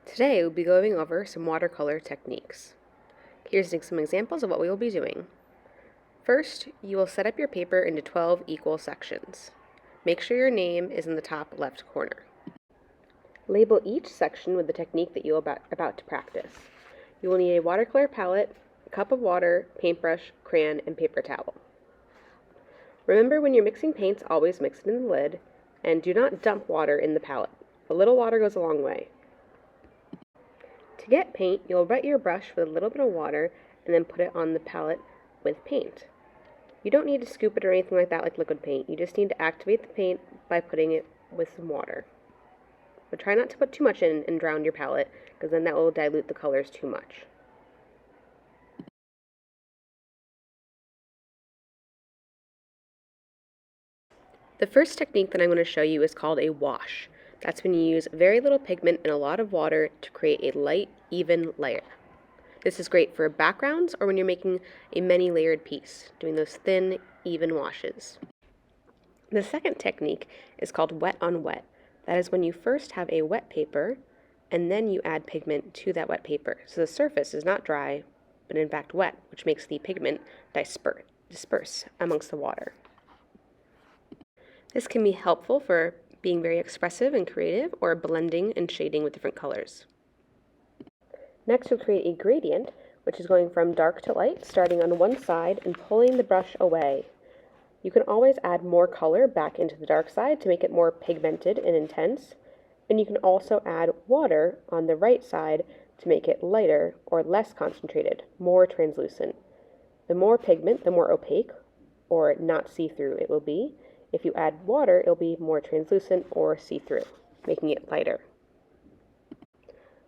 Today we'll be going over some watercolor techniques. Here's some examples of what we will be doing. First, you will set up your paper into 12 equal sections. Make sure your name is in the top left corner. Label each section with the technique that you are about to practice. You will need a watercolor palette, a cup of water, paintbrush, crayon, and paper towel. Remember, when you're mixing paints, always mix it in the lid, and do not dump water in the palette. A little water goes a long way. To get paint, you'll wet your brush with a little bit of water and then put it on the palette with paint. You don't need to scoop it or anything like that like liquid paint. You just need to activate the paint by putting it with some water. But try not to put too much in and drown your palette, because then that will dilute the colors too much. The first technique that I'm going to show you is called a wash. That's when you use very little pigment and a lot of water to create a light, even layer. This is great for backgrounds or when you're making a many-layered piece, doing those thin, even washes. The second technique is called wet on wet. That is when you first have a wet paper and then you add pigment to that wet paper. So the surface is not dry, but in fact wet, which makes the pigment disperse amongst the water. This can be helpful for being very expressive and creative, or blending and shading with different colors. Next, we'll create a gradient, which is going from dark to light, starting on one side and pulling the brush away. You can always add more color back into the dark side to make it more pigmented and intense, and you can also add water on the right side to make it lighter or less concentrated, more translucent. The more pigment, the more opaque or not see-through it will be. If you add water, it'll be more translucent or see-through, making it lighter.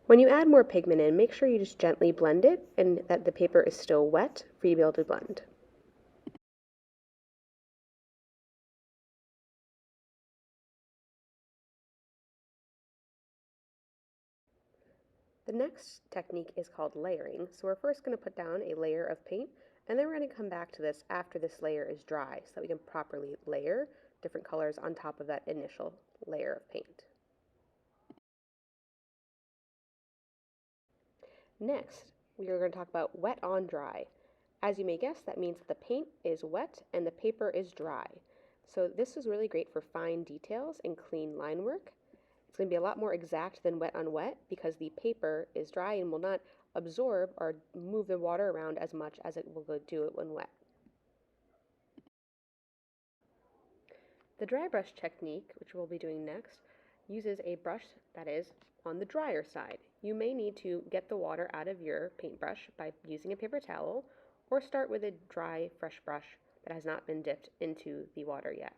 When you add more pigment in, make sure you just gently blend it and that the paper is still wet for you to be able to blend. The next technique is called layering. So we're first going to put down a layer of paint, and then we're going to come back to this after this layer is dry so that we can properly layer different colors on top of that initial layer of paint. Next, we are going to talk about wet on dry. As you may guess, that means that the paint is wet and the paper is dry. So this is really great for fine details and clean line work. It's going to be a lot more exact than wet on wet because the paper is dry and will not absorb or move the water around as much as it will do it when wet. The dry brush technique, which we'll be doing next, uses a brush that is on the drier side. You may need to get the water out of your paintbrush by using a paper towel, or start with a dry, fresh brush that has not been dipped into the water yet.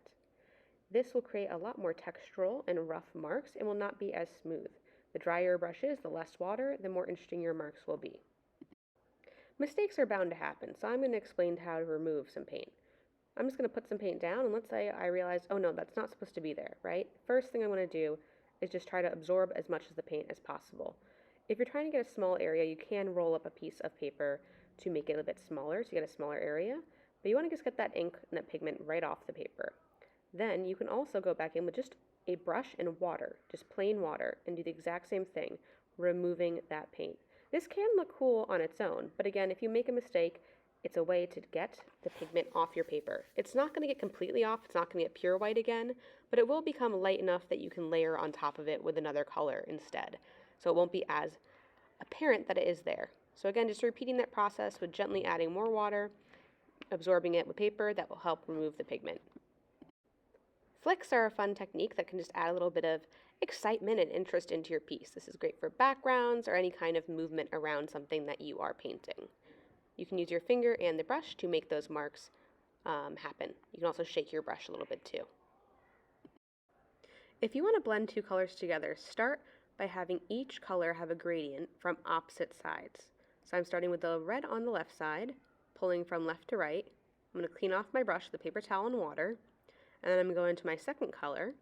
This will create a lot more textural and rough marks and will not be as smooth. The drier your brush is, the less water, the more interesting your marks will be. Mistakes are bound to happen, so I'm going to explain how to remove some paint. I'm just going to put some paint down, and let's say I realize, oh no, that's not supposed to be there, right? First thing I want to do is just try to absorb as much of the paint as possible. If you're trying to get a small area, you can roll up a piece of paper to make it a bit smaller, so you get a smaller area, but you want to just get that ink and that pigment right off the paper. Then you can also go back in with just a brush and water, just plain water, and do the exact same thing, removing that paint. This can look cool on its own, but again, if you make a mistake, it's a way to get the pigment off your paper. It's not going to get completely off, it's not going to get pure white again, but it will become light enough that you can layer on top of it with another color instead. So it won't be as apparent that it is there. So again, just repeating that process with gently adding more water, absorbing it with paper, that will help remove the pigment. Flicks are a fun technique that can just add a little bit of excitement and interest into your piece. This is great for backgrounds or any kind of movement around something that you are painting. You can use your finger and the brush to make those marks happen. You can also shake your brush a little bit too. If you want to blend two colors together, start by having each color have a gradient from opposite sides. So I'm starting with the red on the left side, pulling from left to right. I'm going to clean off my brush with a paper towel and water, and then I'm going to go into my second color,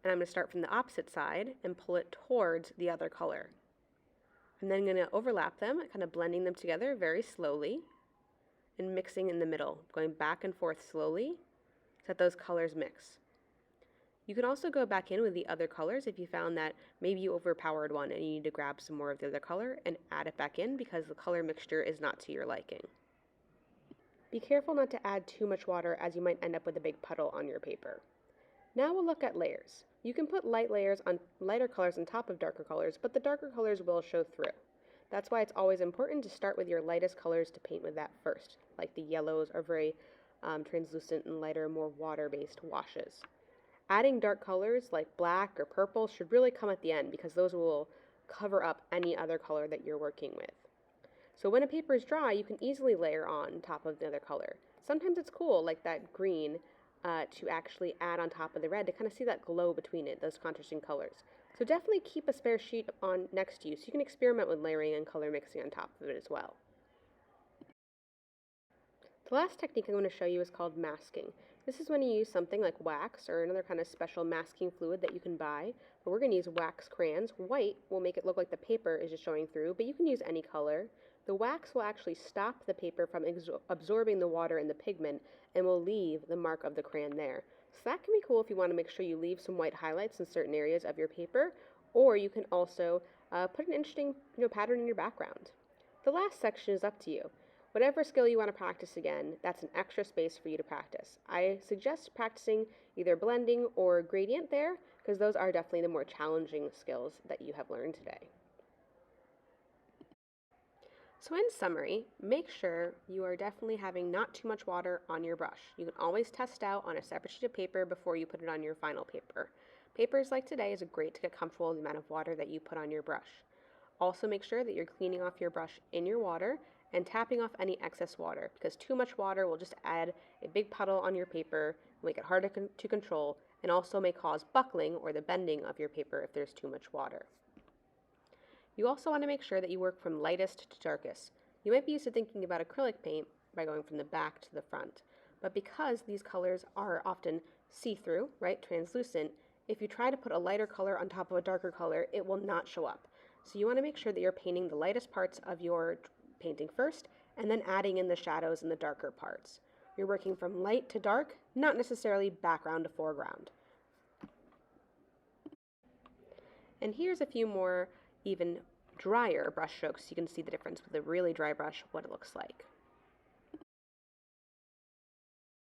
and I'm going to start from the opposite side and pull it towards the other color. I'm then going to overlap them, kind of blending them together very slowly and mixing in the middle, going back and forth slowly so that those colors mix. You can also go back in with the other colors if you found that maybe you overpowered one and you need to grab some more of the other color and add it back in because the color mixture is not to your liking. Be careful not to add too much water as you might end up with a big puddle on your paper. Now we'll look at layers. You can put lighter colors on top of darker colors, but the darker colors will show through. That's why it's always important to start with your lightest colors to paint with that first, like the yellows are very translucent and lighter, more water-based washes. Adding dark colors like black or purple should really come at the end because those will cover up any other color that you're working with. So when a paper is dry, you can easily layer on top of the other color. Sometimes it's cool, like that green, to actually add on top of the red to kind of see that glow between it, those contrasting colors. So definitely keep a spare sheet on next to you so you can experiment with layering and color mixing on top of it as well. The last technique I'm going to show you is called masking. This is when you use something like wax or another kind of special masking fluid that you can buy, but we're going to use wax crayons. White will make it look like the paper is just showing through, but you can use any color. The wax will actually stop the paper from absorbing the water and the pigment and will leave the mark of the crayon there. So that can be cool if you want to make sure you leave some white highlights in certain areas of your paper, or you can also put an interesting pattern in your background. The last section is up to you. Whatever skill you want to practice again, that's an extra space for you to practice. I suggest practicing either blending or gradient there, because those are definitely the more challenging skills that you have learned today. So in summary, make sure you are definitely having not too much water on your brush. You can always test out on a separate sheet of paper before you put it on your final paper. Papers like today is great to get comfortable with the amount of water that you put on your brush. Also make sure that you're cleaning off your brush in your water and tapping off any excess water, because too much water will just add a big puddle on your paper, make it harder to control, and also may cause buckling or the bending of your paper if there's too much water. You also want to make sure that you work from lightest to darkest. You might be used to thinking about acrylic paint by going from the back to the front, but because these colors are often see-through, right, translucent, if you try to put a lighter color on top of a darker color, it will not show up. So you want to make sure that you're painting the lightest parts of your painting first, and then adding in the shadows and the darker parts. You're working from light to dark, not necessarily background to foreground. And here's a few more even drier brush strokes so you can see the difference with a really dry brush, what it looks like.